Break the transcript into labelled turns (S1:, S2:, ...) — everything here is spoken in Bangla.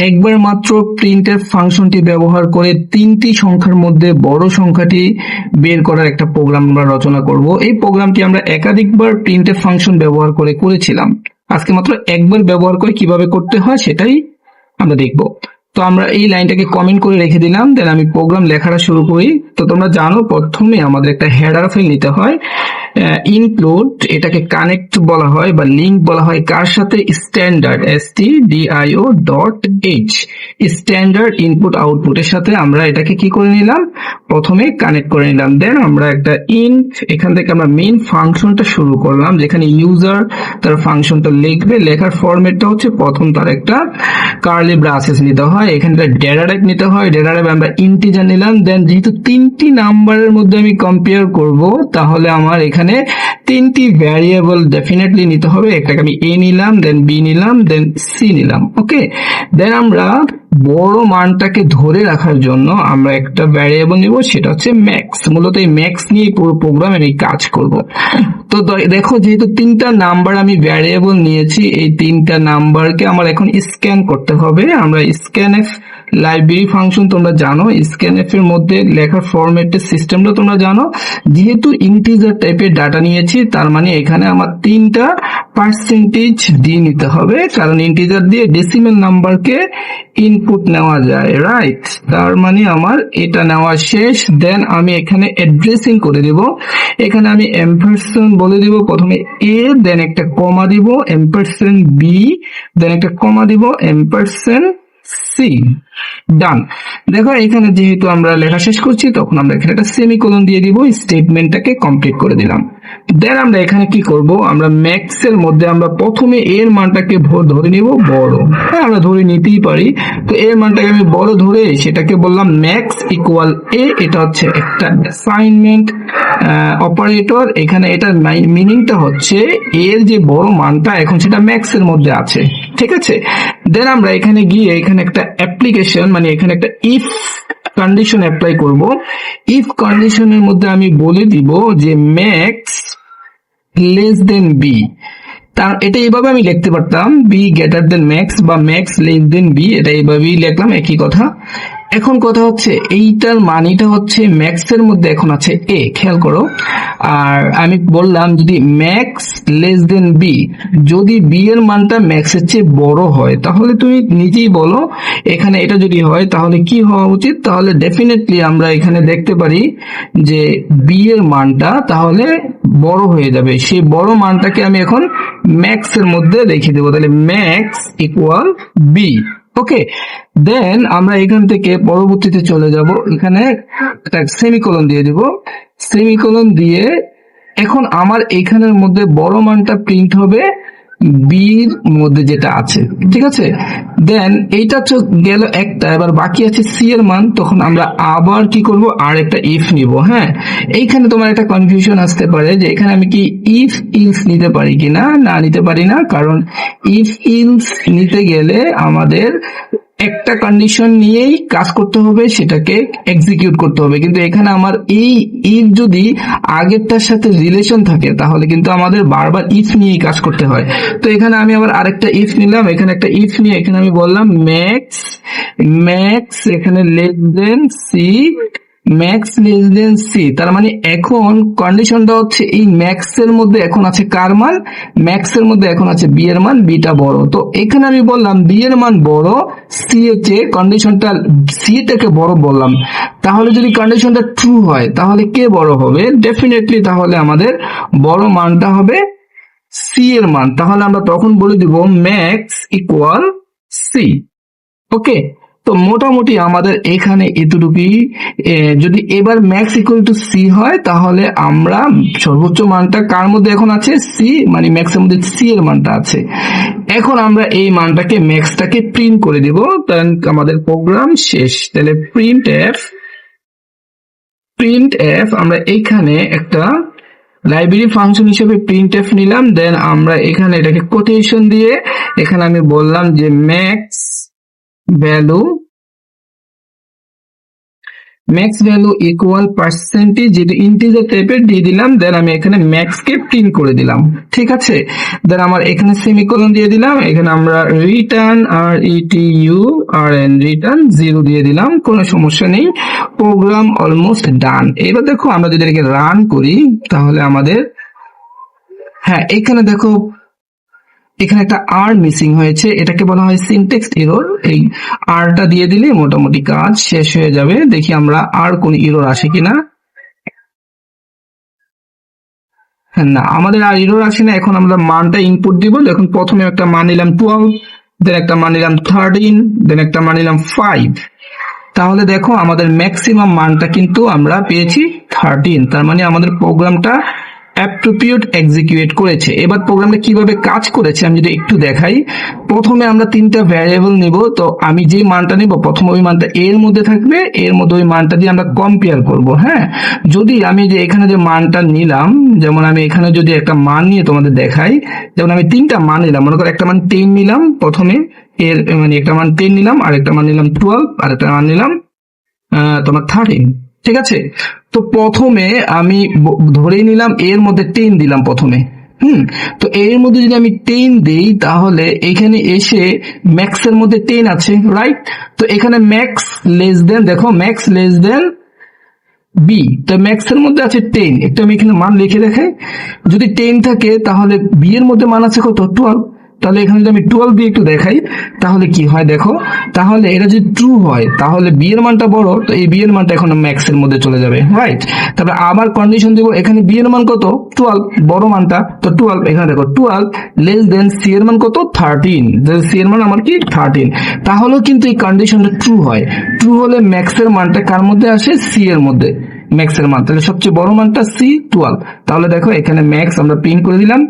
S1: একবার মাত্র প্রিন্টএফ ফাংশনটি ব্যবহার করে তিনটি সংখ্যার মধ্যে বড় সংখ্যাটি বের করার একটা প্রোগ্রাম আমরা রচনা করব। এই প্রোগ্রামটি আমরা একাধিকবার প্রিন্টএফ ফাংশন ব্যবহার করে করেছিলাম। আজকে মাত্র একবার ব্যবহার করে কিভাবে করতে হয় সেটাই আমরা দেখব। তো আমরা এই লাইনটাকে কমেন্ট করে রেখে দিলাম, দেন আমি প্রোগ্রাম লেখাটা শুরু করি। তো তোমরা জানো প্রথমে আমাদের একটা হেডার ফাইল নিতে হয়, ইনক্লুড, এটাকে কানেক্ট বলা হয় বা লিংক বলা হয় কার সাথে, স্ট্যান্ডার্ড stdio.h স্ট্যান্ডার্ড ইনপুট আউটপুটের সাথে আমরা এটাকে কি করে নিলাম, প্রথমে কানেক্ট করে নিলাম। দেন আমরা একটা ইন্ট, এখান থেকে আমরা মেইন ফাংশনটা শুরু করলাম, যেখানে ইউজার তার ফাংশনটা লিখবে। লেখার ফরম্যাটটা হচ্ছে প্রথম তার একটা কার্লি ব্রাসেস নিতে হয়, এখানে ডেটা টাইপ নিতে হয়, ডেটা টাইপ আমরা ইন্টিজার নিলাম। দেন যেহেতু তিনটি নাম্বারের মধ্যে আমি কম্পেয়ার করব, তাহলে আমার এখানে তিনটি ভ্যারিয়েবল ডেফিনেটলি নিতে হবে। একটাকে আমি এ নিলাম, দেন বি নিলাম, দেন সি নিলাম। ওকে, দেন আমরা বড় মানটাকে ধরে রাখার জন্য আমরা একটা ভ্যারিয়েবল নিব, সেটা হচ্ছে ম্যাক্স। মূলত এই ম্যাক্স নিয়ে পুরো প্রোগ্রামে আমি কাজ করব। তো দেখো, যেহেতু তিনটা নাম্বার আমি ভ্যারিয়েবল নিয়েছি, এই তিনটা নাম্বারকে আমার এখন স্ক্যান করতে হবে। আমরা স্ক্যানএফ লাইব্রেরি ফাংশন তোমরা জানো, স্ক্যানএফ এর মধ্যে লেখার ফরম্যাটের সিস্টেমটা তোমরা জানো। যেহেতু ইন্টিজার টাইপের ডাটা নিয়েছি, তার মানে এখানে আমার তিনটা পার্সেন্টেজ দিয়ে নিতে হবে, কারণ ইন্টিজার দিয়ে ডেসিমেল নাম্বারকে ইনপুট নেওয়া যায়, রাইট? তার মানে আমার এটা নেওয়া শেষ। দেন আমি এখানে অ্যাড্রেসিং করে দেব। এখানে আমি এম্পারসেন্ট বলে দিব, প্রথমে এ, দেন একটা কমা দিব, এম্পারসেন্ট বি, দেন একটা কমা দিব, এম্পারসেন্ট সি। ডান। দেখো এখানে যেহেতু আমরা লেখা শেষ করছি, তখন আমরা এখানে একটা সেমিকোলন দিয়ে দিব, স্টেটমেন্টটাকে কমপ্লিট করে দিলাম। দেন আমরা এখানে কি করব, আমরা ম্যাক্স এর মধ্যে আমরা প্রথমে এর মানটাকে ধরে নিব বড়। হ্যাঁ, আমরা ধরে নিতেই পারি। তো এর মানটাকে আমি বড় ধরে সেটাকে বললাম ম্যাক্স ইকুয়াল এ। এটা হচ্ছে একটা অ্যাসাইনমেন্ট অপারেটর। এখানে এটার মিনিংটা হচ্ছে এর যে বড় মানটা এখন সেটা ম্যাক্স এর মধ্যে আছে, ঠিক আছে? দেন আমরা এখানে গিয়ে এখানে একটা অ্যাপ্লিকেশন, মানে এখানে একটা ইফ কন্ডিশন অ্যাপ্লাই করব। ইফ কন্ডিশনের মধ্যে আমি বলে দিব যে ম্যাক্স লেস দেন বি। তার এটা এইভাবে আমি লিখতে পারতাম, বি গ্রেটার দেন ম্যাক্স বা ম্যাক্স লেস দেন বি, এটা এইভাবেই লিখলাম, একই কথা। এখন কথা হচ্ছে এইটার মানেটা হচ্ছে ম্যাক্স এর মধ্যে এখন আছে এ, খেয়াল করো। আর আমি বললাম যদি ম্যাক্স লেস দেন বি, যদি বি এর মানটা ম্যাক্স এর চেয়ে বড় হয়, তাহলে তুমি নিজেই বলো এখানে এটা যদি হয় তাহলে কি হওয়া উচিত। তাহলে ডেফিনেটলি আমরা এখানে দেখতে পারি যে বি এর মানটা তাহলে বড় হয়ে যাবে। সেই বড় মানটাকে আমি এখন ম্যাক্স এর মধ্যে রেখে দেবো, তাহলে ম্যাক্স ইকুয়াল বি। ওকে, দেন আমরা এখান থেকে পরবর্তীতে চলে যাব, এখানে একটা সেমিকোলন দিয়ে দিব। সেমিকোলন দিয়ে এখন আমার এখানের মধ্যে বড় মানটা প্রিন্ট হবে বির মধ্যে যেটা আছে, ঠিক আছে? দেন এইটা তো গেল একটা, এবার বাকি আছে সি এর মান। তখন আমরা আবার কি করব, আর একটা ইফ নিব। হ্যাঁ, এইখানে তোমার একটা কনফিউশন আসতে পারে যে এখানে আমি কি ইফ ইলস নিতে পারি কিনা, না নিতে পারি না, কারণ ইফ ইলস নিতে গেলে আমাদের একটা কন্ডিশন নিয়েই কাজ করতে হবে, সেটাকে এক্সিকিউট করতে হবে। কিন্তু এখানে আমার এই ইফ যদি আগেরটার সাথে রিলেশন থাকে, তাহলে কিন্তু আমাদের বারবার ইফ নিয়েই কাজ করতে হয়। তো এখানে আমি আবার আরেকটা ইফ নিলাম, এখানে একটা ইফ নিয়ে এখানে আমি বললাম ম্যাক্স, ম্যাক্স এখানে less than c, max less than c. তার মানে এখন কন্ডিশনটা হচ্ছে এই ম্যাক্স এর মধ্যে এখন আছে কার মান, ম্যাক্স এর মধ্যে এখন আছে বি এর মান, বিটা বড়। তো এখানে আমি বললাম বি এর মান বড়, সি এর চেয়ে, কন্ডিশনটা সি টাকে বড় বললাম। তাহলে যদি কন্ডিশনটা ট্রু হয় তাহলে কে বড় হবে, ডেফিনেটলি তাহলে আমাদের বড় মানটা হবে সি এর মান। তাহলে আমরা তখন বলে দিব ম্যাক্স ইকুয়াল সি। ওকে, তো মোটামুটি আমাদের এখানে এতটুকুই। যদি এবার ম্যাক্স ইকুয়াল টু সি হয়, তাহলে আমরা সর্বোচ্চ মানটা কার মধ্যে এখন আছে, সি, মানে ম্যাক্স এর মধ্যে সি এর মানটা আছে। এখন আমরা এই মানটাকে ম্যাক্সটাকে প্রিন্ট করে দিব, দেন আমাদের প্রোগ্রাম শেষ। তাহলে প্রিন্ট এফ আমরা এইখানে একটা লাইব্রেরি ফাংশন হিসেবে প্রিন্ট এফ নিলাম। দেন আমরা এখানে এটাকে কোটেশন দিয়ে এখানে আমি বললাম যে max value max value equal percentage, যেটা ইন্টিজার টাইপের দিয়ে দিলাম। দেন আমি এখানে ম্যাক্স কে প্রিন্ট করে দিলাম, ঠিক আছে। দেন আমার এখানে সেমিকোলন দিয়ে দিলাম, এখানে আমরা return R ETU R N return 0 দিয়ে দিলাম, কোনো সমস্যা নেই। Program almost done. এবার দেখো আমরা যদি এটাকে রান করি তাহলে আমাদের, হ্যাঁ এখানে দেখো এখানে একটা আর মিসিং হয়েছে, এটাকে বলা হয় সিনট্যাক্স এরর। এই আরটা দিয়ে দিলে মোটামুটি কাজ শেষ হয়ে যাবে। দেখি আমরা আর কোন এরর আসে কিনা। হ্যাঁ, না আমাদের আর এরর আসে না। এখন আমরা মানটা ইনপুট দিব। দেখুন প্রথমে একটা মান নিলাম 12, দেন একটা মান নিলাম 13, দেন একটা মান নিলাম 5। তাহলে দেখো আমাদের ম্যাক্সিমাম মানটা কিন্তু আমরা পেয়েছি 13। তার মানে আমাদের প্রোগ্রামটা অ্যাপ্রোপ্রিয়েট এক্সিকিউট করেছে। এবার প্রোগ্রামটা কিভাবে কাজ করেছে আমি যদি একটু দেখাই। প্রথমে আমরা 3টা ভ্যারিয়েবল নিব। তো আমি যে মানটা নিব প্রথমে ওই মানটা এর মধ্যে থাকবে, এর মধ্যে ওই মানটা দিয়ে আমরা কম্পেয়ার করব। হ্যাঁ, যদি আমি যে এখানে যে মানটা নিলাম, যেমন আমি এখানে যদি একটা মান নিয়ে তোমাদের দেখাই, যেমন আমি 3টা মান নিলাম, মনে করো একটা মান 10 নিলাম প্রথমে, এর মানে একটা মান 10 নিলাম, আর একটা মান নিলাম 12, আর একটা মান নিলাম তোমার 13, ঠিক আছে। তো প্রথমে আমি ধরেই নিলাম এর মধ্যে 10 দিলাম প্রথমে। তো এর মধ্যে যদি আমি 10 দেই তাহলে এখানে এসে ম্যাক্স এর মধ্যে 10 আছে, রাইট। তো এখানে ম্যাক্স লেস দেন, দেখো ম্যাক্স লেস দেন বি, তো ম্যাক্স এর মধ্যে আছে 10। একটু আমি এখানে মান লিখে দেখাই। যদি 10 থাকে তাহলে বি এর মধ্যে মান আছে কত, 12। তাহলে এখানে যদি আমি 12 দিয়ে একটু দেখাই তাহলে কি হয় দেখো, তাহলে এটা যদি ট্রু হয় তাহলে বি এর মানটা বড়, তো এই বি এর মানটা এখন ম্যাক্স এর মধ্যে চলে যাবে, রাইট। তারপরে আবার কন্ডিশন দিব, এখানে বি এর মান কত 12, বড় মানটা তো 12, এখানে দেখো 12 লেস দেন সি এর মান কত 13, সি এর মান আমার কি 13। তাহলেও কিন্তু এই কন্ডিশনটা ট্রু হয়। ট্রু হলে ম্যাক্স এর মানটা কার মধ্যে আসে, সি এর মধ্যে, ম্যাক্স এর মান। তাহলে সবচেয়ে বড় মানটা সি 12। তাহলে দেখো এখানে ম্যাক্স আমরা প্রিন্ট করে দিলাম।